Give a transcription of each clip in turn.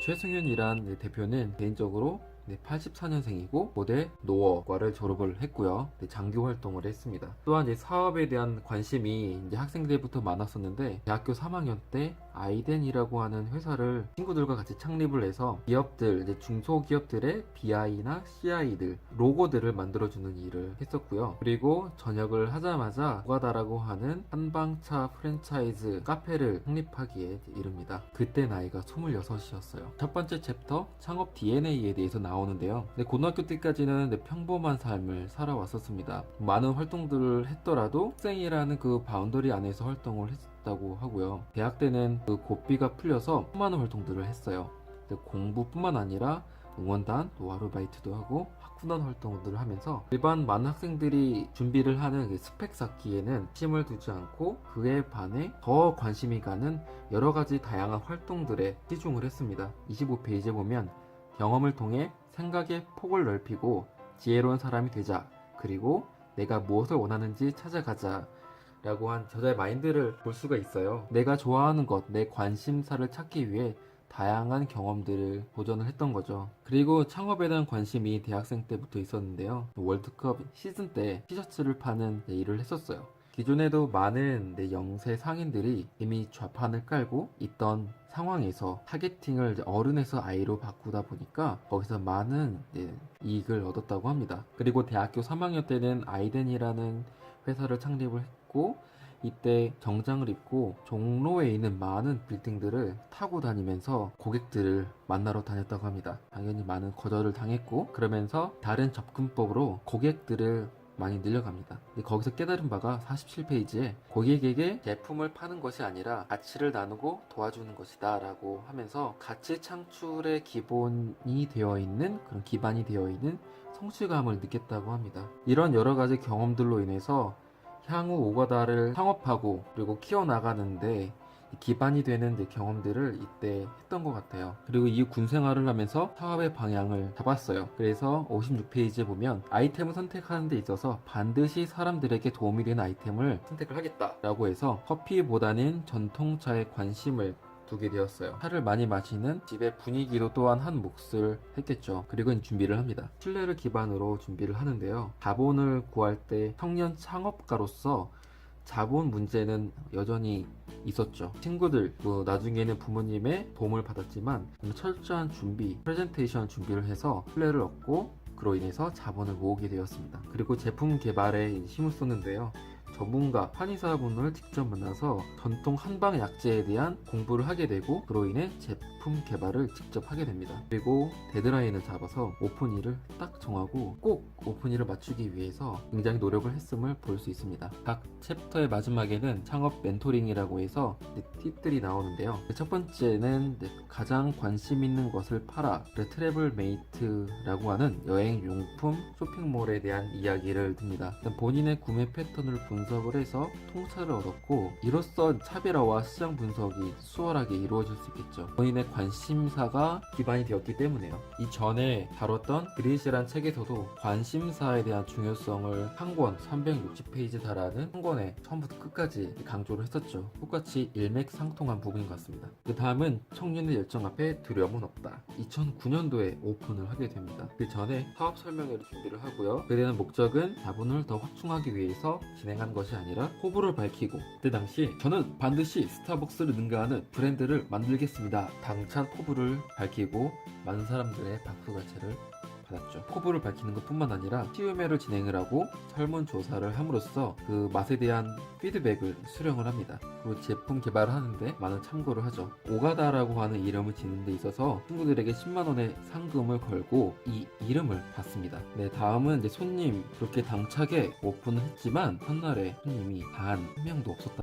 최승윤이란 대표는 개인적으로 84년생이고 고대 노어과를 졸업을 했고요. 장교 활동을 했습니다. 또한 사업에 대한 관심이 학생들부터 많았었는데 대학교 3학년 때 아이덴이라고 하는 회사를 친구들과 같이 창립을 해서 기업들, 중소기업들의 BI나 CI들 로고들을 만들어주는 일을 했었고요. 그리고 전역을 하자마자 노가다라고 하는 한방차 프랜차이즈 카페를 창립하기에 이릅니다. 그때 나이가 26이었어요. 첫 번째 챕터 창업 DNA에 대해서 나오는데요. 고등학교 때까지는 평범한 삶을 살아왔었습니다. 많은 활동들을 했더라도 학생이라는 그 바운더리 안에서 활동을 했다고 하고요. 대학 때는 그 고비가 풀려서 수많은 활동들을 했어요. 공부뿐만 아니라 응원단, 또 아르바이트도 하고 학군단 활동들을 하면서 일반 많은 학생들이 준비를 하는 그 스펙 쌓기에는 힘을 두지 않고 그에 반해 더 관심이 가는 여러 가지 다양한 활동들에 치중을 했습니다. 25페이지에 보면 경험을 통해 생각의 폭을 넓히고 지혜로운 사람이 되자, 그리고 내가 무엇을 원하는지 찾아가자 라고 한 저자의 마인드를 볼 수가 있어요. 내가 좋아하는 것, 내 관심사를 찾기 위해 다양한 경험들을 도전을 했던 거죠. 그리고 창업에 대한 관심이 대학생 때부터 있었는데요. 월드컵 시즌 때 티셔츠를 파는 일을 했었어요. 기존에도 많은 영세 상인들이 이미 좌판을 깔고 있던 상황에서 타겟팅을 어른에서 아이로 바꾸다 보니까 거기서 많은 이익을 얻었다고 합니다. 그리고 대학교 3학년 때는 아이덴이라는 회사를 창립을 했고, 이때 정장을 입고 종로에 있는 많은 빌딩들을 타고 다니면서 고객들을 만나러 다녔다고 합니다. 당연히 많은 거절을 당했고, 그러면서 다른 접근법으로 고객들을 많이 늘려갑니다. 근데 거기서 깨달은 바가 47페이지에 고객에게 제품을 파는 것이 아니라 가치를 나누고 도와주는 것이다 라고 하면서 가치 창출의 기본이 되어 있는, 그런 기반이 되어 있는 성취감을 느꼈다고 합니다. 이런 여러 가지 경험들로 인해서 향후 오가다를 창업하고 그리고 키워나가는데 기반이 되는 경험들을 이때 했던 것 같아요. 그리고 이 군 생활을 하면서 사업의 방향을 잡았어요. 그래서 56페이지에 보면 아이템을 선택하는 데 있어서 반드시 사람들에게 도움이 되는 아이템을 선택을 하겠다 라고 해서 커피보다는 전통차에 관심을 두게 되었어요. 차를 많이 마시는 집의 분위기도 또한 한 몫을 했겠죠. 그리고 준비를 합니다. 신뢰를 기반으로 준비를 하는데요. 자본을 구할 때 청년 창업가로서 자본 문제는 여전히 있었죠. 친구들, 나중에는 부모님의 도움을 받았지만 철저한 준비, 프레젠테이션 준비를 해서 신뢰를 얻고 그로 인해서 자본을 모으게 되었습니다. 그리고 제품 개발에 힘을 쏟는데요. 전문가, 한의사분을 직접 만나서 전통 한방 약재에 대한 공부를 하게 되고 그로 인해 제품 개발을 직접 하게 됩니다. 그리고 데드라인을 잡아서 오픈일을 딱 정하고 꼭 오픈일을 맞추기 위해서 굉장히 노력을 했음을 볼 수 있습니다. 각 챕터의 마지막에는 창업 멘토링이라고 해서 팁들이 나오는데요. 첫 번째는 가장 관심 있는 것을 팔아, 트래블 메이트라고 하는 여행용품 쇼핑몰에 대한 이야기를 듭니다. 본인의 구매 패턴을 분석을 해서 통찰을 얻었고, 이로써 차별화와 시장 분석이 수월하게 이루어질 수 있겠죠. 본인의 관심사가 기반이 되었기 때문에요. 이전에 다뤘던 그릿이란 책에서도 관심사에 대한 중요성을 한 권 360페이지 달하는 한 권에 처음부터 끝까지 강조를 했었죠. 똑같이 일맥상통한 부분인 것 같습니다. 그 다음은 청년의 열정 앞에 두려움은 없다. 2009년도에 오픈을 하게 됩니다. 그 전에 사업 설명회를 준비를 하고요. 그에 대한 목적은 자본을 더 확충하기 위해서 진행한 것이 아니라 호불호를 밝히고, 그때 당시 저는 반드시 스타벅스를 능가하는 브랜드를 만들겠습니다. 당찬 포부를 밝히고 많은 사람들의 박수갈채를 받았죠. 포부를 밝히는 것 뿐만 아니라 시음회를 진행을 하고 설문조사를 함으로써 그 맛에 대한 피드백을 수령을 합니다. 그리고 제품 개발을 하는데 많은 참고를 하죠. 오가다라고 하는 이름을 짓는 데 있어서 친구들에게 10만원의 상금을 걸고 이 이름을 받습니다. 네, 다음은 손님, 그렇게 당차게 오픈을 했지만 첫날에 손님이 단 한 명도 없었다.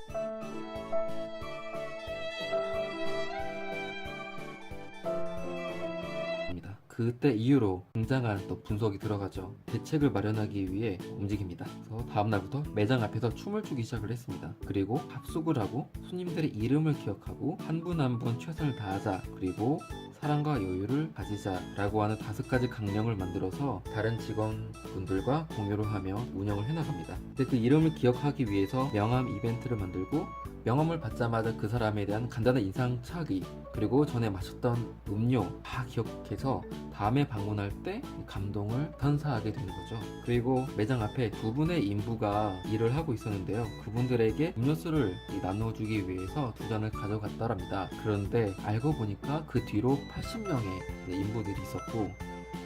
그때 이후로 굉장한 또 분석이 들어가죠. 대책을 마련하기 위해 움직입니다. 그래서 다음날부터 매장 앞에서 춤을 추기 시작을 했습니다. 그리고 합숙을 하고 손님들의 이름을 기억하고 한 분 한 분 최선을 다하자, 그리고 사랑과 여유를 가지자라고 하는 5가지 강령을 만들어서 다른 직원분들과 공유를 하며 운영을 해나갑니다. 근데 그 이름을 기억하기 위해서 명함 이벤트를 만들고, 명함을 받자마자 그 사람에 대한 간단한 인상착의, 그리고 전에 마셨던 음료 다 기억해서 다음에 방문할 때 감동을 선사하게 되는 거죠. 그리고 매장 앞에 2분의 인부가 일을 하고 있었는데요. 그분들에게 음료수를 나눠주기 위해서 2잔을 가져갔다랍니다. 그런데 알고 보니까 그 뒤로 80명의 인부들이 있었고,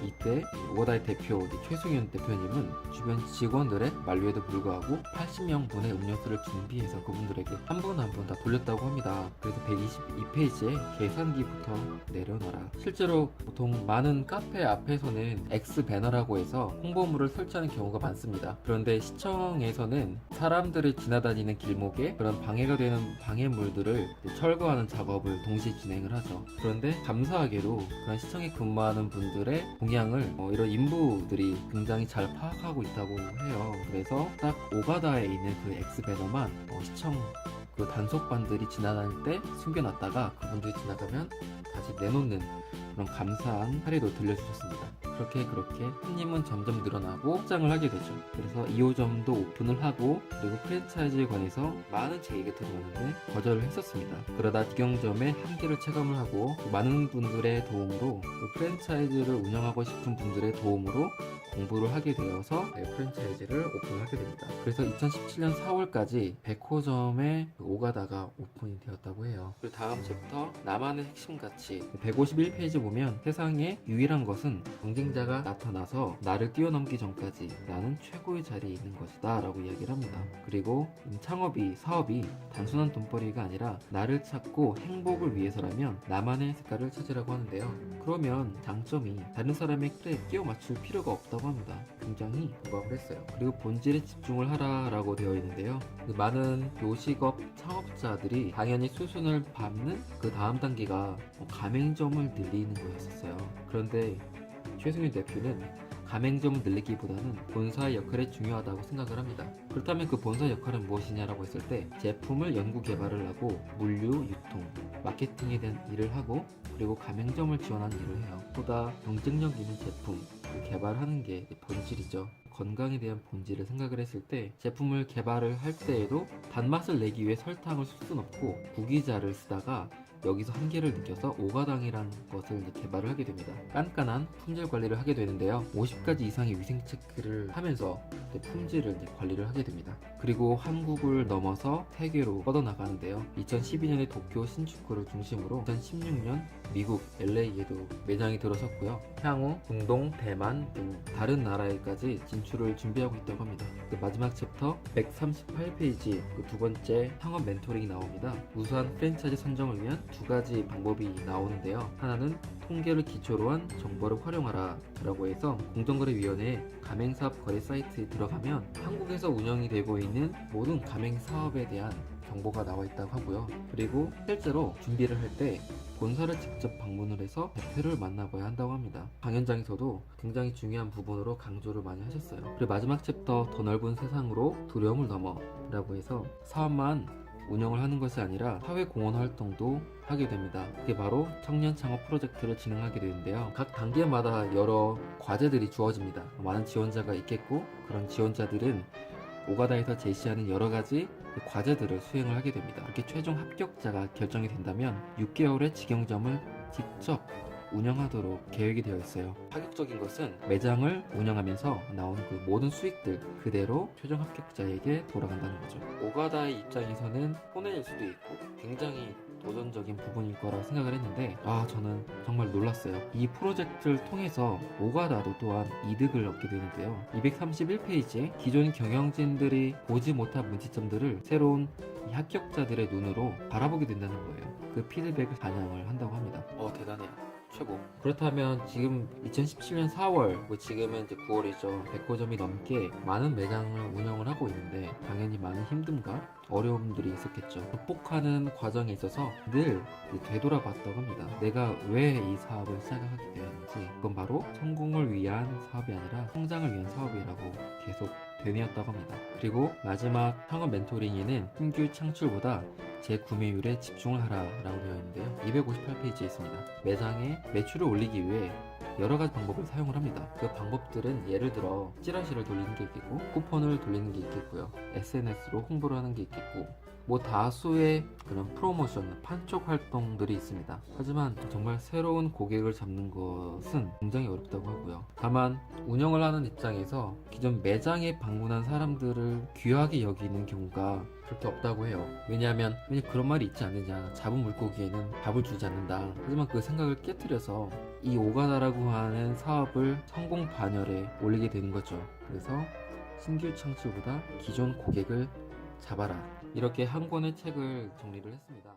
이때 오가다의 대표 최승윤 대표님은 주변 직원들의 만류에도 불구하고 80명분의 음료수를 준비해서 그분들에게 한 분 한 분 다 돌렸다고 합니다. 그래서 122페이지에 계산기부터 내려놔라. 실제로 보통 많은 카페 앞에서는 X 배너라고 해서 홍보물을 설치하는 경우가 많습니다. 그런데 시청에서는 사람들이 지나다니는 길목에 그런 방해가 되는 방해물들을 철거하는 작업을 동시에 진행을 하죠. 그런데 감사하게도 그런 시청에 근무하는 분들의 동향을 이런 인부들이 굉장히 잘 파악하고 있다고 해요. 그래서 딱 오가다에 있는 그 X 배너만 시청 그 단속반들이 지나다닐 때 숨겨놨다가 그분들이 지나가면 다시 내놓는 그런 감사한 사례도 들려주셨습니다. 그렇게 손님은 점점 늘어나고 확장을 하게 되죠. 그래서 2호점도 오픈을 하고, 그리고 프랜차이즈에 관해서 많은 제의가 들어오는데 거절을 했었습니다. 그러다 직영점의 한계를 체감을 하고, 많은 분들의 도움으로, 프랜차이즈를 운영하고 싶은 분들의 도움으로 공부를 하게 되어서 프랜차이즈를 오픈하게 됩니다. 그래서 2017년 4월까지 100호점의 오가다가 오픈이 되었다고 해요. 그리고 다음 챕터 나만의 핵심 가치 151페이지 보면, 세상에 유일한 것은 경쟁자가 나타나서 나를 뛰어넘기 전까지 나는 최고의 자리에 있는 것이다 라고 이야기를 합니다. 그리고 사업이 단순한 돈벌이가 아니라 나를 찾고 행복을 위해서라면 나만의 색깔을 찾으라고 하는데요. 그러면 장점이 다른 사람의 틀에 끼워 맞출 필요가 없다고 합니다. 굉장히 공감을 했어요. 그리고 본질에 집중을 하라라고 되어 있는데요. 많은 요식업 창업자들이 당연히 수순을 밟는 그 다음 단계가 가맹점을 늘리는 거였었어요. 그런데 최승윤 대표는 가맹점을 늘리기보다는 본사의 역할이 중요하다고 생각을 합니다. 그렇다면 그 본사 역할은 무엇이냐라고 했을 때, 제품을 연구 개발을 하고 물류, 유통, 마케팅에 대한 일을 하고, 그리고 가맹점을 지원하는 일을 해요. 보다 경쟁력 있는 제품 개발하는 게 본질이죠. 건강에 대한 본질을 생각을 했을 때, 제품을 개발을 할 때에도 단맛을 내기 위해 설탕을 쓸 순 없고 구기자를 쓰다가 여기서 한계를 느껴서 오가당이라는 것을 개발을 하게 됩니다. 깐깐한 품질 관리를 하게 되는데요. 50가지 이상의 위생 체크를 하면서 품질을 관리를 하게 됩니다. 그리고 한국을 넘어서 세계로 뻗어나가는데요. 2012년에 도쿄 신주쿠를 중심으로 2016년 미국 LA에도 매장이 들어섰고요. 향후 중동, 대만 등 다른 나라에까지 진출을 준비하고 있다고 합니다. 마지막 챕터 138페이지 그 2번째 창업 멘토링이 나옵니다. 우수한 프랜차이즈 선정을 위한 2가지 방법이 나오는데요. 하나는 통계를 기초로 한 정보를 활용하라 라고 해서 공정거래위원회 가맹사업 거래 사이트에 들어가면 한국에서 운영이 되고 있는 모든 가맹사업에 대한 정보가 나와 있다고 하고요. 그리고 실제로 준비를 할 때 본사를 직접 방문을 해서 대표를 만나봐야 한다고 합니다. 강연장에서도 굉장히 중요한 부분으로 강조를 많이 하셨어요. 그리고 마지막 챕터 더 넓은 세상으로 두려움을 넘어 라고 해서 사업만 운영을 하는 것이 아니라 사회 공헌 활동도 하게 됩니다. 그게 바로 청년 창업 프로젝트를 진행하게 되는데요. 각 단계마다 여러 과제들이 주어집니다. 많은 지원자가 있겠고, 그런 지원자들은 오가다에서 제시하는 여러 가지 과제들을 수행을 하게 됩니다. 이렇게 최종 합격자가 결정이 된다면 6개월의 직영점을 직접 운영하도록 계획이 되어 있어요. 파격적인 것은 매장을 운영하면서 나온 그 모든 수익들 그대로 최종 합격자에게 돌아간다는 거죠. 오가다의 입장에서는 손해일 수도 있고 굉장히 도전적인 부분일 거라고 생각을 했는데, 저는 정말 놀랐어요. 이 프로젝트를 통해서 오가다도 또한 이득을 얻게 되는데요. 231페이지에 기존 경영진들이 보지 못한 문제점들을 새로운 이 합격자들의 눈으로 바라보게 된다는 거예요. 그 피드백을 반영을 한다고 합니다. 대단해요. 최고. 그렇다면 지금 2017년 4월, 뭐 지금은 이제 9월이죠. 100호점이 넘게 많은 매장을 운영을 하고 있는데 당연히 많은 힘듦과 어려움들이 있었겠죠. 극복하는 과정에 있어서 늘 되돌아봤다고 합니다. 내가 왜 이 사업을 시작하게 되었는지. 그건 바로 성공을 위한 사업이 아니라 성장을 위한 사업이라고 계속 되뇌었다고 합니다. 그리고 마지막 창업 멘토링에는 신규 창출보다 재구매율에 집중을 하라라고 되어 있는데요. 258페이지에 있습니다. 매장에 매출을 올리기 위해 여러 가지 방법을 사용을 합니다. 그 방법들은 예를 들어 찌라시를 돌리는 게 있겠고, 쿠폰을 돌리는 게 있겠고요, SNS로 홍보를 하는 게 있겠고, 뭐 다수의 그런 프로모션, 판촉 활동들이 있습니다. 하지만 정말 새로운 고객을 잡는 것은 굉장히 어렵다고 하고요. 다만 운영을 하는 입장에서 기존 매장에 방문한 사람들을 귀하게 여기는 경우가 그렇게 없다고 해요. 왜냐하면 그런 말이 있지 않느냐. 잡은 물고기에는 밥을 주지 않는다. 하지만 그 생각을 깨트려서 이 오가다라고 하는 사업을 성공 반열에 올리게 되는 거죠. 그래서 신규 창출보다 기존 고객을 잡아라. 이렇게 한 권의 책을 정리를 했습니다.